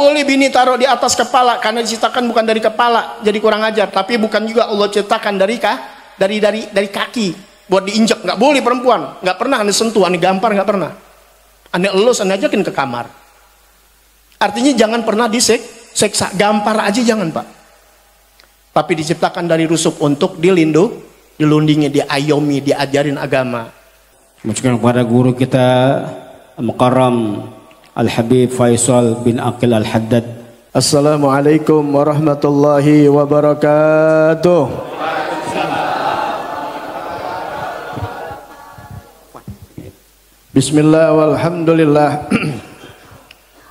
boleh bini taruh di atas kepala karena diciptakan bukan dari kepala, jadi kurang ajar. Tapi bukan juga Allah ciptakan dari kaki buat diinjak. Nggak boleh perempuan, nggak pernah ane sentuh, ane gampar, nggak pernah. Ane elus, ane ajakin ke kamar. Artinya jangan pernah diseksa, gampar aja jangan Pak. Tapi diciptakan dari rusuk untuk dilindungi, diayomi, diajarin agama. Mengucapkan kepada guru kita Mukarram Al-Habib Faisal bin Aqil Al-Haddad. Assalamualaikum warahmatullahi wabarakatuh. Bismillah walhamdulillah.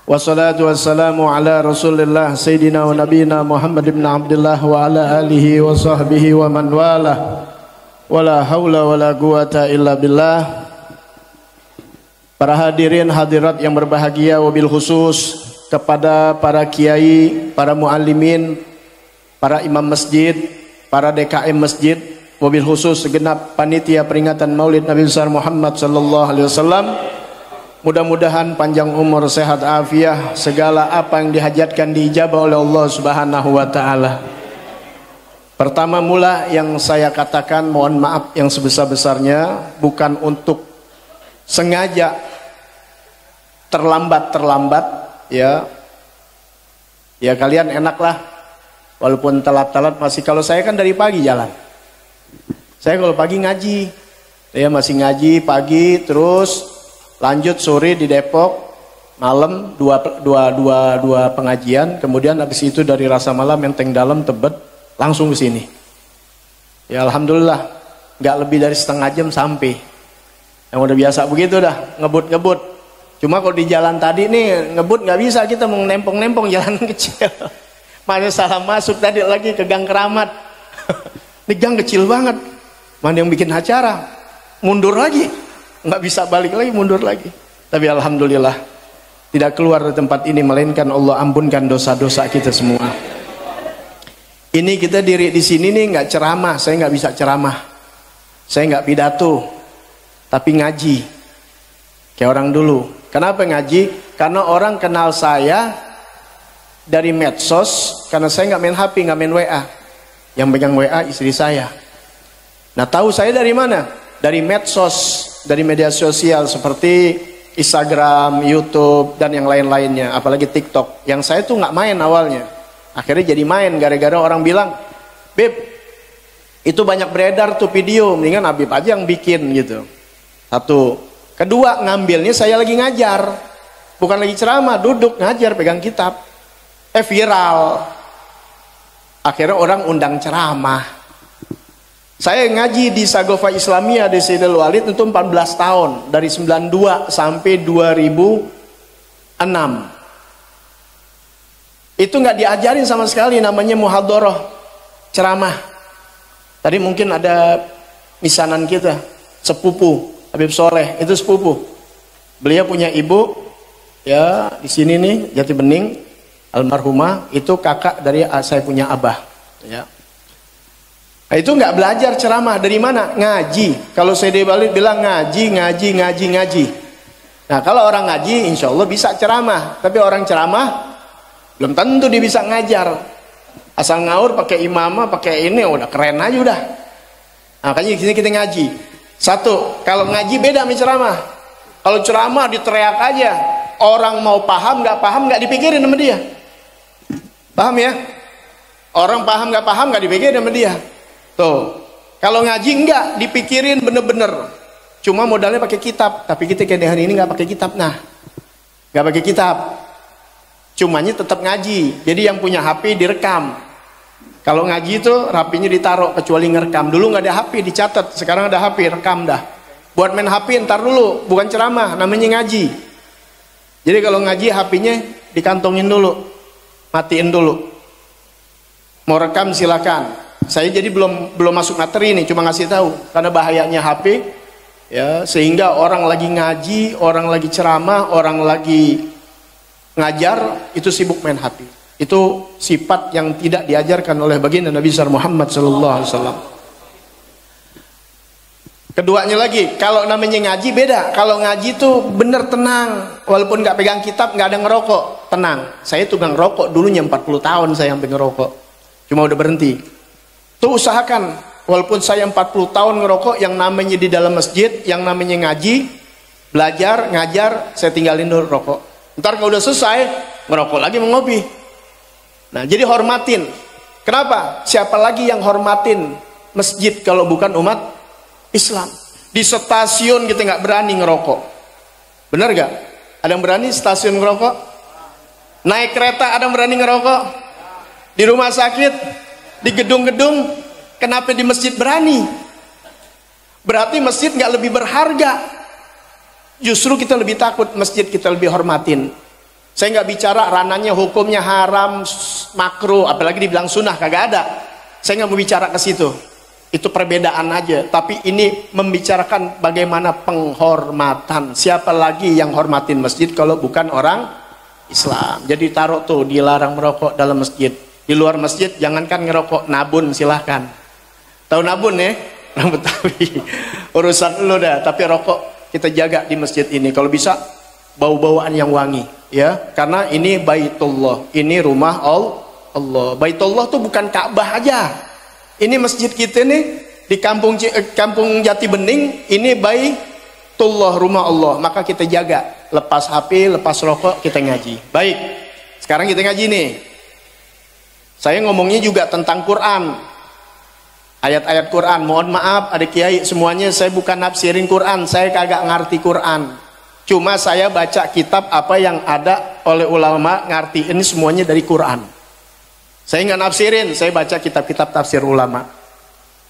Wassalatu wassalamu ala Rasulillah Sayyidina wa Nabina Muhammad ibn Abdullah wa ala alihi wa sahbihi wa man walah. Wala hawla wala quwata illa billah. Para hadirin hadirat yang berbahagia, wabil khusus kepada para kiai, para muallimin, para imam masjid, para DKM masjid, wabil khusus segenap panitia peringatan Maulid Nabi besar Muhammad sallallahu alaihi wasallam. Mudah-mudahan panjang umur, sehat afiah, segala apa yang dihajatkan diijabah oleh Allah Subhanahu wa taala. Pertama mula yang saya katakan, mohon maaf yang sebesar-besarnya, bukan untuk sengaja terlambat ya kalian enaklah walaupun telat masih. Kalau saya kan dari pagi jalan, saya kalau pagi ngaji ya, masih ngaji pagi, terus lanjut sore di Depok, malam dua pengajian, kemudian habis itu dari Rasa Malam, Menteng Dalam, Tebet langsung ke sini ya. Alhamdulillah nggak lebih dari setengah jam sampai. Yang udah biasa begitu dah, ngebut. Cuma kalau di jalan tadi nih ngebut nggak bisa, kita mau nempong jalan kecil. Mana salah masuk tadi lagi ke Gang Keramat. Ini gang kecil banget. Mana yang bikin acara? Mundur lagi, nggak bisa balik lagi, mundur lagi. Tapi alhamdulillah tidak keluar dari tempat ini melainkan Allah ampunkan dosa-dosa kita semua. Ini kita diri di sini nih nggak ceramah, saya nggak bisa ceramah, saya nggak pidato, tapi ngaji kayak orang dulu. Kenapa ngaji? Karena orang kenal saya dari medsos, karena saya nggak main HP, nggak main WA. Yang pegang WA istri saya. Nah, tahu saya dari mana? Dari medsos, dari media sosial seperti Instagram, YouTube, dan yang lain-lainnya, apalagi TikTok. Yang saya tuh nggak main awalnya, akhirnya jadi main gara-gara orang bilang, Beb, itu banyak beredar tuh video, mendingan Habib aja yang bikin gitu. Satu. Kedua, ngambilnya saya lagi ngajar, bukan lagi ceramah, duduk ngajar pegang kitab. Viral. Akhirnya orang undang ceramah. Saya ngaji di Sagofa Islamiyah di Sayyidul Walid itu 14 tahun, dari 92 sampai 2006. Itu nggak diajarin sama sekali namanya muhadharah, ceramah. Tadi mungkin ada misanan kita, sepupu Habib Soleh, itu sepupu. Beliau punya ibu ya di sini nih, Jati Bening, almarhumah, itu kakak dari saya punya abah ya. Nah, itu nggak belajar ceramah dari mana? Ngaji. Kalau saya dibalik bilang ngaji. Nah, kalau orang ngaji insya Allah bisa ceramah, tapi orang ceramah belum tentu dia bisa ngajar. Asal ngaur pakai imamah, pakai ini udah keren aja udah. Nah, makanya di sini kita ngaji. Satu, kalau ngaji beda sama ceramah. Kalau ceramah diteriak aja, orang mau paham nggak dipikirin sama dia. Paham ya? Orang paham nggak dipikirin sama dia. Tuh, kalau ngaji enggak dipikirin bener-bener. Cuma modalnya pakai kitab, tapi kita kayak hari ini nggak pakai kitab. Nah, nggak pakai kitab. Cumanya tetap ngaji. Jadi yang punya HP direkam. Kalau ngaji itu HP-nya ditaruh, kecuali ngerekam. Dulu nggak ada HP, dicatat. Sekarang ada HP, rekam dah. Buat main HP ntar dulu, bukan ceramah, namanya ngaji. Jadi kalau ngaji HP-nya dikantongin dulu, matiin dulu. Mau rekam silakan. Saya jadi belum masuk materi ini, cuma ngasih tahu karena bahayanya HP ya, sehingga orang lagi ngaji, orang lagi ceramah, orang lagi ngajar itu sibuk main HP. Itu sifat yang tidak diajarkan oleh baginda Nabi besar Muhammad sallallahu alaihi wasallam. Keduanya lagi, kalau namanya ngaji beda. Kalau ngaji tuh bener tenang, walaupun nggak pegang kitab, nggak ada ngerokok. tenang. Saya tukang rokok dulunya 40 tahun saya sampai ngerokok. Cuma udah berhenti. Tuh usahakan, walaupun saya 40 tahun ngerokok, yang namanya di dalam masjid, yang namanya ngaji, belajar, ngajar, saya tinggalin dulu rokok. Ntar kalau udah selesai, ngerokok lagi, mau ngopi. Nah, jadi hormatin. Kenapa? Siapa lagi yang hormatin masjid kalau bukan umat Islam? Di stasiun kita nggak berani ngerokok. Benar gak? Ada yang berani stasiun ngerokok? Naik kereta ada yang berani ngerokok? Di rumah sakit? Di gedung-gedung? Kenapa di masjid berani? Berarti masjid nggak lebih berharga. Justru kita lebih takut masjid, kita lebih hormatin. Saya nggak bicara ranahnya hukumnya haram, makruh, apalagi dibilang sunnah, kagak ada. Saya nggak mau bicara ke situ. Itu perbedaan aja. Tapi ini membicarakan bagaimana penghormatan. Siapa lagi yang hormatin masjid kalau bukan orang Islam? Jadi taruh tuh, dilarang merokok dalam masjid. Di luar masjid jangankan ngerokok, nabun silahkan. Tahu nabun ya? Orang Betawi. Urusan lu dah. Tapi rokok kita jaga di masjid ini. Kalau bisa bau-bauan yang wangi, ya. Karena ini Baitullah, ini rumah Allah. Baitullah tuh bukan Ka'bah aja. Ini masjid kita nih di kampung Jati Bening, ini Baitullah, rumah Allah. Maka kita jaga. Lepas HP, lepas rokok, kita ngaji. Baik. Sekarang kita ngaji nih. Saya ngomongnya juga tentang Quran. Ayat-ayat Quran. Mohon maaf ada kiai, semuanya saya bukan nafsirin Quran. Saya kagak ngerti Quran. Cuma saya baca kitab apa yang ada oleh ulama, ngerti ini semuanya dari Quran. Saya nggak nafsirin, saya baca kitab-kitab tafsir ulama.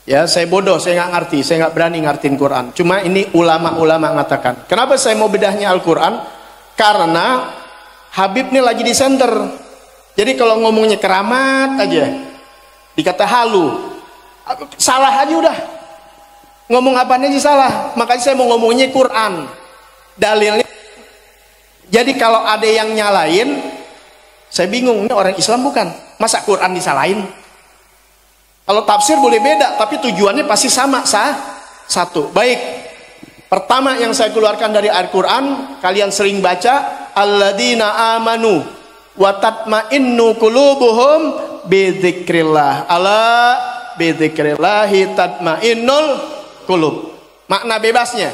Ya, saya bodoh, saya nggak ngerti, saya nggak berani ngertiin Quran. Cuma ini ulama-ulama mengatakan. Kenapa saya mau bedahnya Al-Quran? Karena Habib ini lagi di center. Jadi kalau ngomongnya keramat aja, dikata halu, salah aja udah. Ngomong apanya aja salah. Makanya saya mau ngomongnya Quran. Dalilnya, jadi kalau ada yang nyalain, saya bingung, ini orang Islam bukan? Masa Quran disalahin? Kalau tafsir boleh beda, tapi tujuannya pasti sama, satu. Baik, pertama yang saya keluarkan dari Al-Quran, kalian sering baca, alladzina amanu wa tatma'innu qulubuhum bidzikrillah. Ala bidzikrillahi tatma'innul qulub. Makna bebasnya,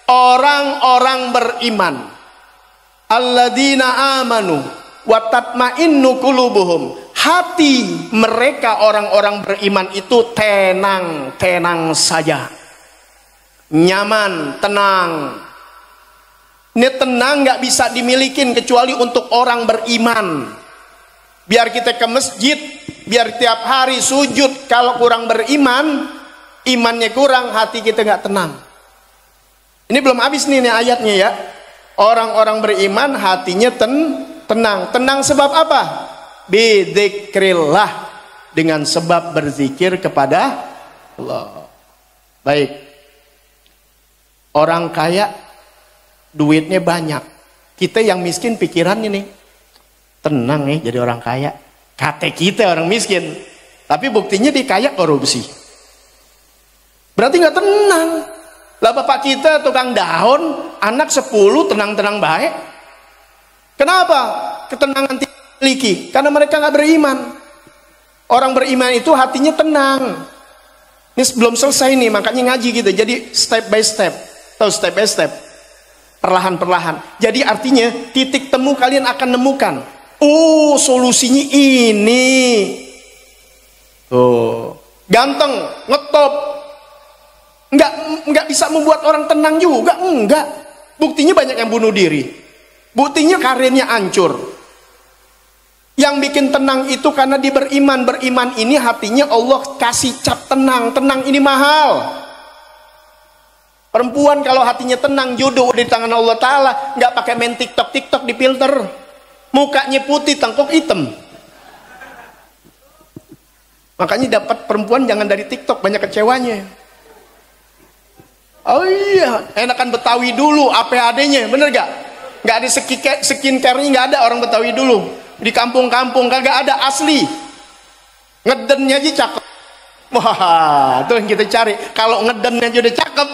orang-orang beriman, alladzina amanu wa tatma'innu qulubuhum, hati mereka orang-orang beriman itu tenang saja, nyaman, tenang. Ini tenang nggak bisa dimilikin kecuali untuk orang beriman. Biar kita ke masjid, biar tiap hari sujud, kalau kurang beriman, imannya kurang, hati kita nggak tenang. Ini belum habis nih ayatnya ya. Orang-orang beriman hatinya tenang. Tenang sebab apa? Bidzikrillah, dengan sebab berzikir kepada Allah. Baik. Orang kaya duitnya banyak. Kita yang miskin pikirannya nih, tenang nih jadi orang kaya. Kata kita orang miskin, tapi buktinya dia kaya korupsi. Berarti nggak tenang. Lah bapak kita tukang daun, anak 10 tenang-tenang baik. Kenapa? Ketenangan dimiliki. Karena mereka nggak beriman. Orang beriman itu hatinya tenang. Ini belum selesai nih, makanya ngaji gitu. Jadi step by step. Tahu step by step. Perlahan-perlahan. Jadi artinya titik temu kalian akan nemukan. Oh, solusinya ini. Tuh. Ganteng, ngetop. Enggak bisa membuat orang tenang juga. Enggak. Buktinya banyak yang bunuh diri. Buktinya karirnya hancur. Yang bikin tenang itu karena dia beriman. Beriman ini hatinya Allah kasih cap tenang. Tenang ini mahal. Perempuan kalau hatinya tenang, jodoh di tangan Allah Ta'ala. Nggak pakai main TikTok di filter. Mukanya putih, tengkuk hitam. Makanya dapat perempuan jangan dari TikTok, banyak kecewanya. Oh iya, enakan Betawi dulu, APAD-nya, bener gak? Nggak ada skincare-nya, nggak ada orang Betawi dulu. Di kampung-kampung kagak ada, asli. Ngedennya aja cakep. Wah, itu yang kita cari. Kalau ngedennya aja udah cakep,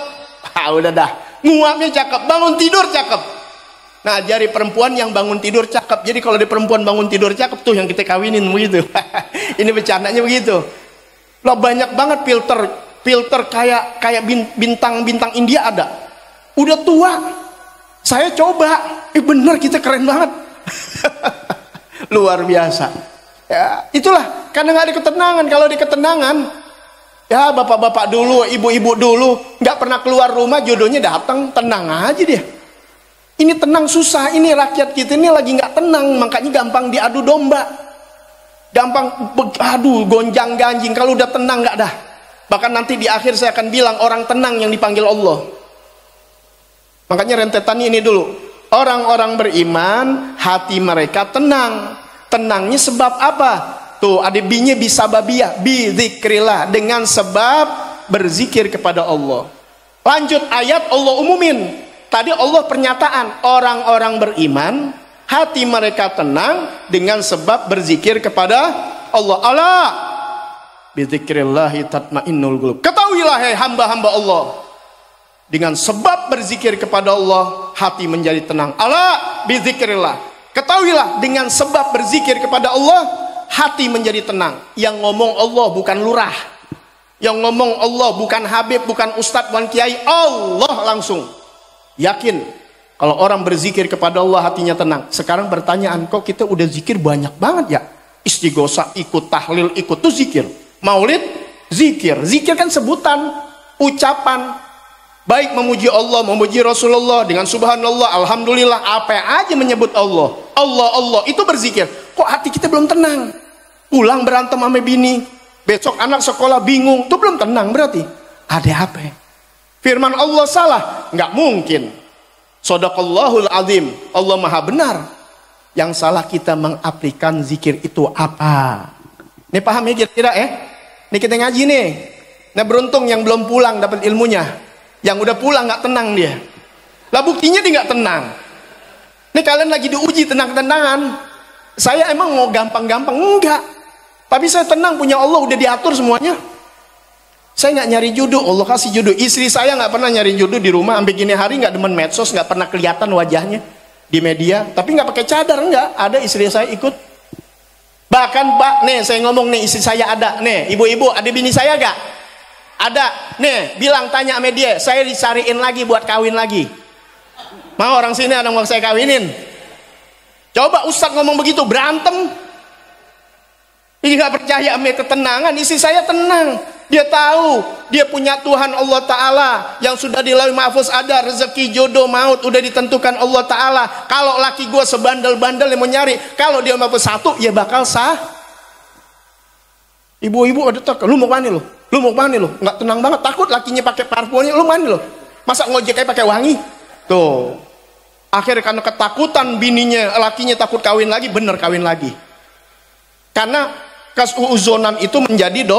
udah dah. Nguapnya cakep, bangun tidur cakep. Nah, jari perempuan yang bangun tidur cakep. Jadi kalau di perempuan bangun tidur cakep tuh yang kita kawinin begitu. Ini bercandanya begitu. Loh, banyak banget filter kayak bintang India ada. Udah tua. Saya coba. Bener, kita keren banget. Luar biasa. Ya, itulah karena nggak ada ketenangan. Kalau di ketenangan, ya bapak-bapak dulu, ibu-ibu dulu nggak pernah keluar rumah, jodohnya datang, tenang aja dia. Ini tenang susah, ini rakyat kita ini lagi nggak tenang, makanya gampang diadu domba, gampang gonjang ganjing. Kalau udah tenang nggak dah. Bahkan nanti di akhir saya akan bilang orang tenang yang dipanggil Allah. Makanya rentetannya ini dulu, orang-orang beriman hati mereka tenang. Tenangnya sebab apa? Tuh ada binya bisababiyah, bizikrillah, dengan sebab berzikir kepada Allah. Lanjut ayat Allah umumin. Tadi Allah pernyataan, orang-orang beriman hati mereka tenang dengan sebab berzikir kepada Allah. Allah bizikrillahi tatmainnul qulub. Ketahuilah hai hamba-hamba Allah, dengan sebab berzikir kepada Allah hati menjadi tenang. Allah bizikrillah. Ketahuilah dengan sebab berzikir kepada Allah hati menjadi tenang. Yang ngomong Allah bukan lurah, yang ngomong Allah bukan habib, bukan ustadz, bukan kiai, Allah langsung. Yakin kalau orang berzikir kepada Allah hatinya tenang. Sekarang pertanyaan, kok kita udah zikir banyak banget ya? Istighosah ikut, tahlil ikut, tuh zikir. Maulid zikir. Zikir kan sebutan, ucapan. Baik memuji Allah, memuji Rasulullah dengan subhanallah, alhamdulillah, apa aja menyebut Allah. Allah itu berzikir. Kok hati kita belum tenang? Pulang berantem sama bini, besok anak sekolah bingung, tuh belum tenang berarti. Ada apa? Firman Allah salah? Nggak mungkin. Shadaqallahul azim. Allah maha benar. Yang salah kita mengaplikan zikir itu apa? Ini paham ya kira-kira Ini kita ngaji nih. Nah beruntung yang belum pulang dapat ilmunya. Yang udah pulang nggak tenang dia. Lah buktinya dia nggak tenang. Ini kalian lagi diuji tenang-tenangan. Saya emang mau gampang-gampang? Enggak. Tapi saya tenang, punya Allah udah diatur semuanya. Saya nggak nyari jodoh, Allah kasih jodoh. Istri saya nggak pernah nyari jodoh di rumah, sampai gini hari nggak demen medsos, nggak pernah kelihatan wajahnya di media. Tapi nggak pakai cadar, nggak. Ada istri saya ikut. Bahkan Pak, nih saya ngomong nih, istri saya ada. Nih ibu-ibu, ada bini saya nggak? Ada. Nih bilang tanya sama dia, saya dicariin lagi buat kawin lagi. Mau orang sini ada mau saya kawinin? Coba Ustadz ngomong begitu, berantem. Ini nggak percaya sama ketenangan. Istri saya tenang. Dia tahu, dia punya Tuhan Allah Ta'ala yang sudah di lauh mahfuz ada, rezeki, jodoh, maut udah ditentukan Allah Ta'ala. Kalau laki gue sebandel-bandel yang mau nyari, kalau dia mau satu, ya bakal sah. Ibu-ibu ada tak, lu mau mana lu? Lu mau mana lu? Nggak tenang banget, takut lakinya pakai parfumnya, lu mana lu? Masa ngojek kayak pakai wangi? Tuh. Akhirnya karena ketakutan bininya, lakinya takut kawin lagi, bener kawin lagi. Karena kasuuzonan itu menjadi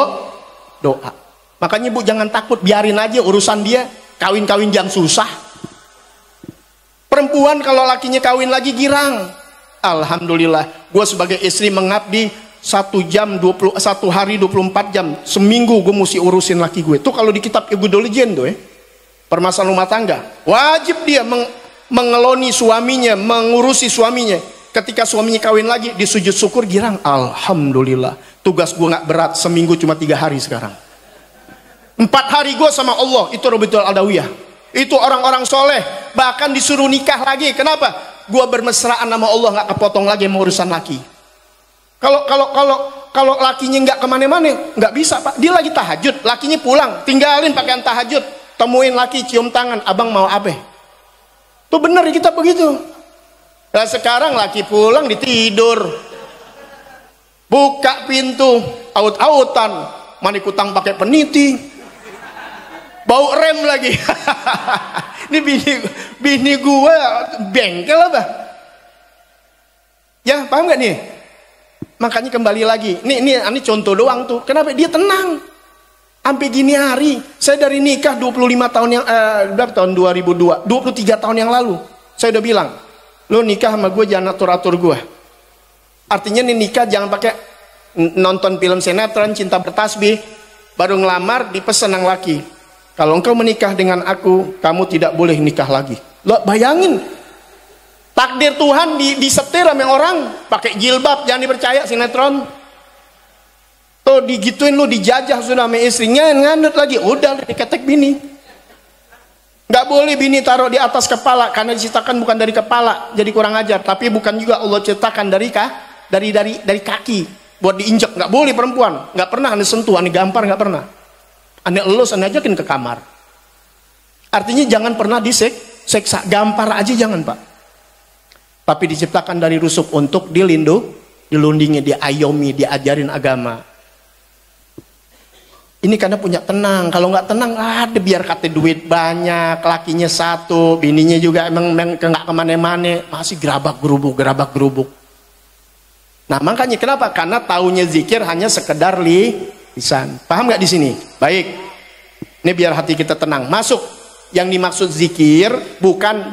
doa. Makanya ibu jangan takut, biarin aja urusan dia. Kawin-kawin yang susah. Perempuan kalau lakinya kawin lagi girang. Alhamdulillah, gue sebagai istri mengabdi 1 hari 24 jam. Seminggu gue mesti urusin laki gue. Itu kalau di kitab Igudolijen tuh permasalahan rumah tangga. Wajib dia mengeloni suaminya, mengurusi suaminya. Ketika suaminya kawin lagi, di sujud syukur girang. Alhamdulillah, tugas gue gak berat, seminggu cuma 3 hari sekarang. 4 hari gue sama Allah, itu Robitul Adawiyah. Itu orang-orang soleh, bahkan disuruh nikah lagi. Kenapa? Gue bermesraan sama Allah, gak kepotong lagi sama urusan laki. Kalau lakinya gak kemana-mana, gak bisa Pak. Dia lagi tahajud, lakinya pulang, tinggalin pakaian tahajud, temuin laki, cium tangan, abang mau apa? Tuh bener kita begitu. Nah sekarang laki pulang ditidur, buka pintu, aut-autan, manikutang pakai peniti, bau rem lagi. Ini bini gue bengkel apa? Ya paham gak nih? Makanya kembali lagi, ini contoh doang tuh. Kenapa dia tenang? Sampai gini hari, saya dari nikah 25 tahun yang berapa tahun 2002, 23 tahun yang lalu, saya udah bilang. Lo nikah sama gue jangan atur-atur gue. Artinya nih nikah jangan pakai nonton film sinetron, cinta bertasbih, baru ngelamar dipesan yang laki. Kalau engkau menikah dengan aku, kamu tidak boleh nikah lagi. Lo bayangin, Takdir Tuhan disetir sama orang pakai jilbab, jangan dipercaya sinetron. Tuh digituin lu, dijajah sudah sama istrinya, nganut lagi, udah diketek bini. Nggak boleh bini taruh di atas kepala, karena diciptakan bukan dari kepala, jadi kurang ajar. Tapi bukan juga Allah ciptakan dari kaki buat diinjak. Nggak boleh perempuan, nggak pernah ane sentuh, ane gampar, nggak pernah. Ane elus, ane ajakin ke kamar. Artinya jangan pernah diseksa, gampar aja jangan Pak. Tapi diciptakan dari rusuk untuk dilindungi, diayomi, diajarin agama. Ini karena punya tenang. Kalau nggak tenang, ada biar kata duit banyak, lakinya satu, bininya juga emang nggak kemana-mana, masih gerabak gerubuk. Nah makanya kenapa? Karena taunya zikir hanya sekedar lisan. Paham nggak di sini? Baik. Ini biar hati kita tenang. Masuk. Yang dimaksud zikir bukan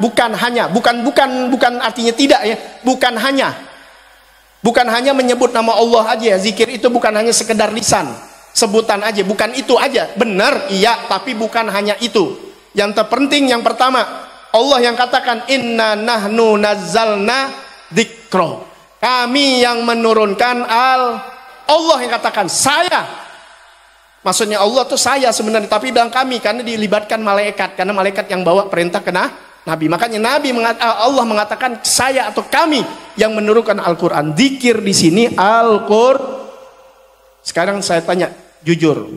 artinya tidak ya. Bukan hanya menyebut nama Allah aja. Zikir itu bukan hanya sekedar lisan. Sebutan aja, bukan itu aja. Benar, iya, tapi bukan hanya itu. Yang terpenting yang pertama, Allah yang katakan inna nahnu nazzalna dzikra. Kami yang menurunkan Allah yang katakan saya. Maksudnya Allah tuh saya sebenarnya, tapi bilang kami karena dilibatkan malaikat, karena malaikat yang bawa perintah ke Nabi. Makanya Allah mengatakan saya atau kami yang menurunkan Al-Qur'an. Dzikir di sini Al-Qur'an. Sekarang saya tanya jujur,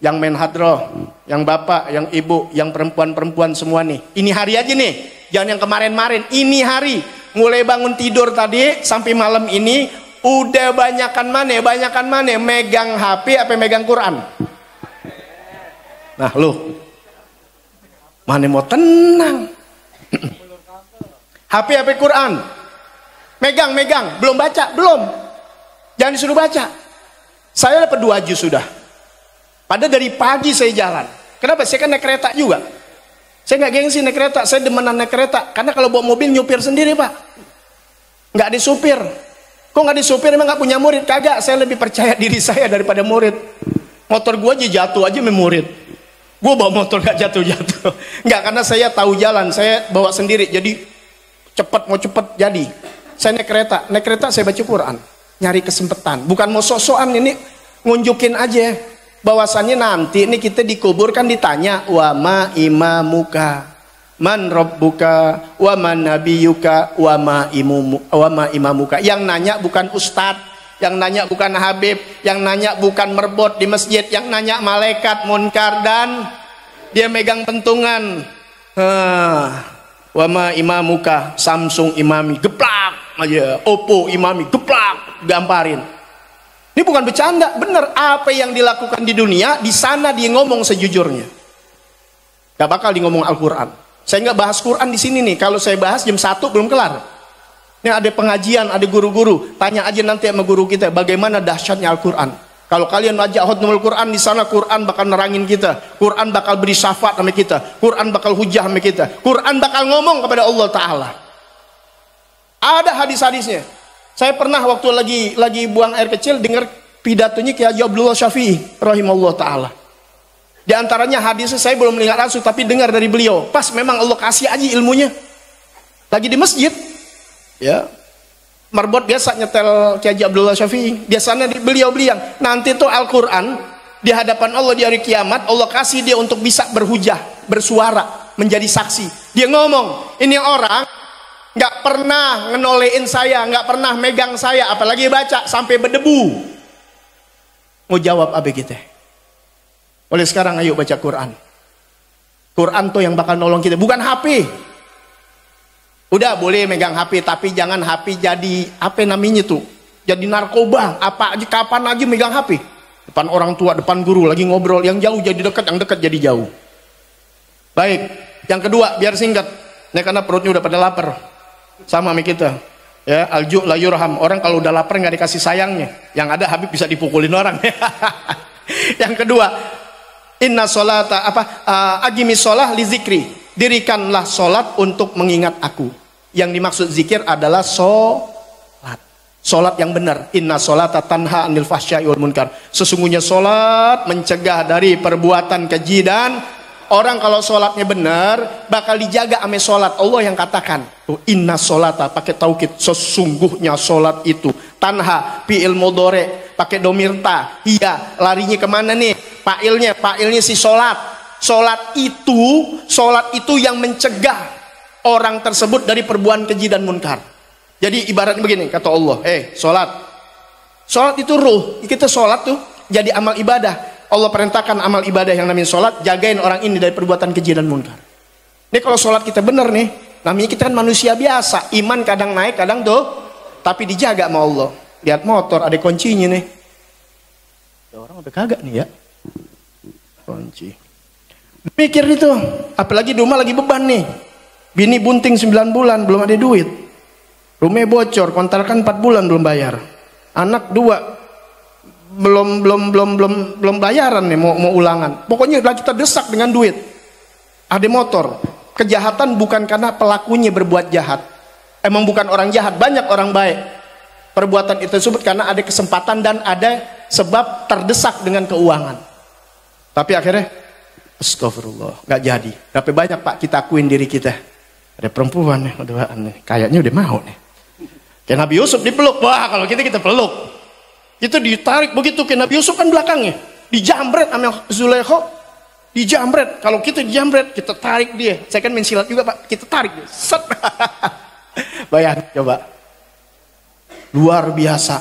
yang main hadroh, yang bapak, yang ibu, yang perempuan-perempuan semua nih, ini hari aja nih, jangan yang kemarin-marin, ini hari, mulai bangun tidur tadi sampai malam ini, udah banyakan mana, megang HP apa megang Quran? Nah lu, mana mau tenang? HP apa Quran? Megang, belum baca, belum, jangan disuruh baca. Saya dapat 2 juz sudah. Padahal dari pagi saya jalan. Kenapa? Saya kan naik kereta juga. Saya nggak gengsi naik kereta. Saya demenan naik kereta. Karena kalau bawa mobil nyupir sendiri Pak. Nggak disupir. Kok nggak disupir? Emang nggak punya murid? Kagak. Saya lebih percaya diri saya daripada murid. Motor gue aja jatuh aja sama murid. Gue bawa motor nggak jatuh-jatuh. Nggak, karena saya tahu jalan. Saya bawa sendiri. Jadi mau cepet jadi. Saya naik kereta. Naik kereta saya baca Quran. Nyari kesempatan, bukan mau sok-sokan, ini ngunjukin aja bahwasannya nanti ini kita dikuburkan ditanya wa ma imamuka man rabbuka wa man nabiyuka wa ma imamuka. Yang nanya bukan ustadz, yang nanya bukan habib, yang nanya bukan merbot di masjid, yang nanya malaikat munkar dan dia megang pentungan. Wa ma imamuka Samsung imami geplak aja, Oppo imami geplak, gamparin. Ini bukan bercanda, bener. Apa yang dilakukan di dunia, di sana dia ngomong sejujurnya. Gak bakal dia ngomong Al-Quran. Saya nggak bahas Quran di sini nih. Kalau saya bahas jam 1 belum kelar. Ini ada pengajian, ada guru-guru. Tanya aja nanti sama guru kita bagaimana dahsyatnya Al-Quran. Kalau kalian baca Hotmul Quran di sana, Quran bakal nerangin kita. Quran bakal beri syafaat sama kita. Quran bakal hujah sama kita. Quran bakal ngomong kepada Allah Ta'ala. Ada hadis-hadisnya. Saya pernah waktu lagi buang air kecil dengar pidatonya Kiai Abdullah Syafi'i rahimahullah Ta'ala. Di antaranya hadisnya saya belum melihat langsung, tapi dengar dari beliau. Pas memang Allah kasih aja ilmunya. Lagi di masjid, ya. Marbot biasa nyetel Kiai Abdullah Syafi'i. Biasanya beliau bilang, nanti tuh Al-Quran di hadapan Allah di hari kiamat, Allah kasih dia untuk bisa berhujah, bersuara, menjadi saksi. Dia ngomong, ini orang nggak pernah ngenolein saya, nggak pernah megang saya, apalagi baca sampai berdebu. Mau jawab apa kita? Oleh sekarang ayo baca Quran. Quran tuh yang bakal nolong kita, bukan HP. Udah boleh megang HP, tapi jangan HP jadi apa namanya tuh? Jadi narkoba. Apa aja kapan aja megang HP. Depan orang tua, depan guru lagi ngobrol, yang jauh jadi dekat, yang dekat jadi jauh. Baik, yang kedua biar singkat. Ini karena perutnya udah pada lapar. Sama sama kita. Ya, alju la yurham. Orang kalau udah lapar nggak dikasih sayangnya. Yang ada Habib bisa dipukulin orang. Yang kedua, inna sholata agimi sholah li zikri. Dirikanlah sholat untuk mengingat aku. Yang dimaksud zikir adalah sholat. Sholat yang benar. Inna sholata tanha anil fahsya'i wal munkar. Sesungguhnya sholat mencegah dari perbuatan keji dan Orang kalau sholatnya benar, bakal dijaga ame sholat. Allah yang katakan, inna sholata, pakai taukid, sesungguhnya sholat itu. Tanha, fi'il mudhari, pakai domirta. Iya, larinya kemana nih? Fa'ilnya si sholat. Sholat itu yang mencegah orang tersebut dari perbuatan keji dan munkar. Jadi ibaratnya begini, kata Allah, sholat itu ruh. Kita sholat tuh jadi amal ibadah. Allah perintahkan amal ibadah yang namanya sholat, jagain orang ini dari perbuatan keji dan munkar. Ini kalau sholat kita benar nih, namanya kita kan manusia biasa, iman kadang naik, kadang tuh, tapi dijaga sama Allah. Lihat motor, ada kuncinya nih. Ya, orang udah kagak nih ya, kunci. Pikir itu, apalagi di rumah lagi beban nih, bini bunting 9 bulan belum ada duit, rumahnya bocor, kontrakan 4 bulan belum bayar, anak 2 belum bayaran nih, mau ulangan. Pokoknya lagi terdesak dengan duit. Ada motor. Kejahatan bukan karena pelakunya berbuat jahat. Emang bukan orang jahat, banyak orang baik. Perbuatan itu tersebut karena ada kesempatan dan ada sebab terdesak dengan keuangan. Tapi akhirnya astagfirullah, nggak jadi. Berapa banyak Pak kita akuin diri kita. Ada perempuan nih, kayaknya udah mau nih. Kayak Nabi Yusuf dipeluk. Wah, kalau kita peluk. Itu ditarik begitu ke Nabi Yusuf kan belakangnya dijambret sama Zulaikha, dijambret. Kalau kita dijambret, kita tarik dia. Saya kan main silat juga Pak, kita tarik dia. Set. Bayangin coba, luar biasa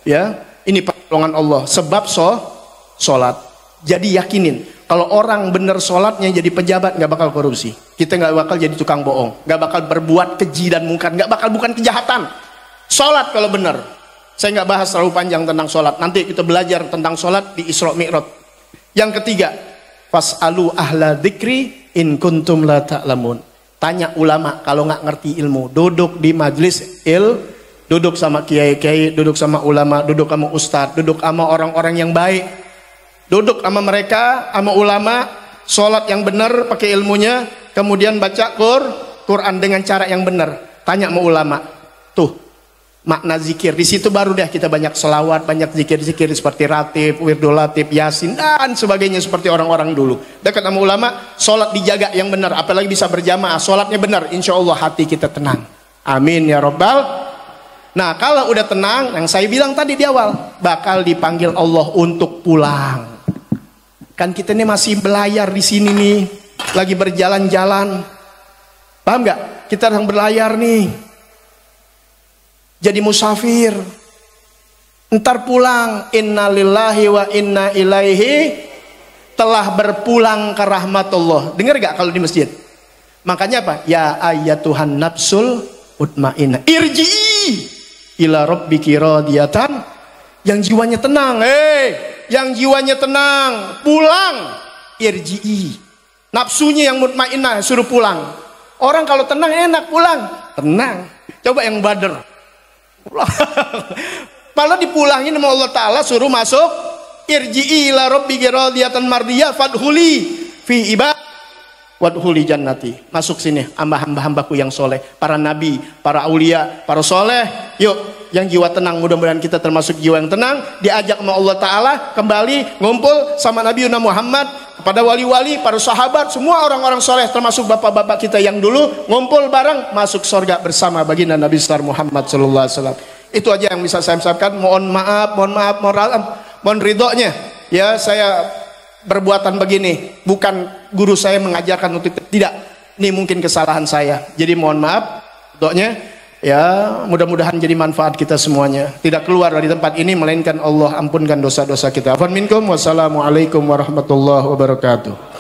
ya. Ini pertolongan Allah sebab sholat. Jadi yakinin kalau orang bener sholatnya jadi pejabat, nggak bakal korupsi. Kita nggak bakal jadi tukang bohong, nggak bakal berbuat keji dan mungkar, nggak bakal bukan kejahatan. Sholat kalau bener. Saya nggak bahas terlalu panjang tentang sholat. Nanti kita belajar tentang sholat di Isra Mi'raj. Yang ketiga, fas'alu ahla dzikri in kuntum la ta'lamun. Tanya ulama kalau nggak ngerti ilmu. Duduk di majlis duduk sama kiai-kiai, duduk sama ulama, duduk sama ustadz, duduk sama orang-orang yang baik. Duduk sama mereka, sama ulama, sholat yang benar pakai ilmunya, kemudian baca Quran dengan cara yang benar. Tanya sama ulama. Tuh, makna zikir, di situ baru deh kita banyak selawat, banyak zikir-zikir seperti ratib, wirdul latib, yasin dan sebagainya seperti orang-orang dulu. Dekat sama ulama, sholat dijaga yang benar, apalagi bisa berjamaah, sholatnya benar, insya Allah hati kita tenang. Amin ya robbal. Nah kalau udah tenang, yang saya bilang tadi di awal, bakal dipanggil Allah untuk pulang. Kan kita ini masih belayar di sini nih, lagi berjalan-jalan, paham nggak? Kita sedang berlayar nih. Jadi musafir, ntar pulang, inna lillahi wa inna ilaihi, telah berpulang ke rahmatullah. Dengar gak kalau di masjid? Makanya apa? Ya ayyatuhan nafsul mutmainnah, irji'i ila rabbiki radiyatan. Yang jiwanya tenang, yang jiwanya tenang, pulang, irji'i. Nafsunya yang mutmainnah suruh pulang. Orang kalau tenang enak pulang, tenang. Coba yang Badr. Kalau dipulangin sama Allah Ta'ala suruh masuk, irji'i ila rabbiki radiyatan mardiyah fadhuli fi ibad wadhuli jannati. Masuk sini hamba-hambaku yang soleh, para nabi, para aulia, para soleh. Yuk yang jiwa tenang, mudah-mudahan kita termasuk jiwa yang tenang, diajak sama Allah Ta'ala kembali ngumpul sama Nabi Muhammad, pada wali-wali, para sahabat, semua orang-orang soleh, termasuk bapak-bapak kita yang dulu ngumpul bareng masuk surga bersama baginda Nabi besar Muhammad sallallahu alaihi wasallam. Itu aja yang bisa saya sampaikan. Mohon maaf, mohon ridhonya ya, saya perbuatan begini bukan guru saya mengajarkan untuk tidak, ini mungkin kesalahan saya, jadi mohon maaf ridhonya ya. Mudah-mudahan jadi manfaat kita semuanya, tidak keluar dari tempat ini melainkan Allah ampunkan dosa-dosa kita. Afwan minkum, wassalamualaikum warahmatullahi wabarakatuh.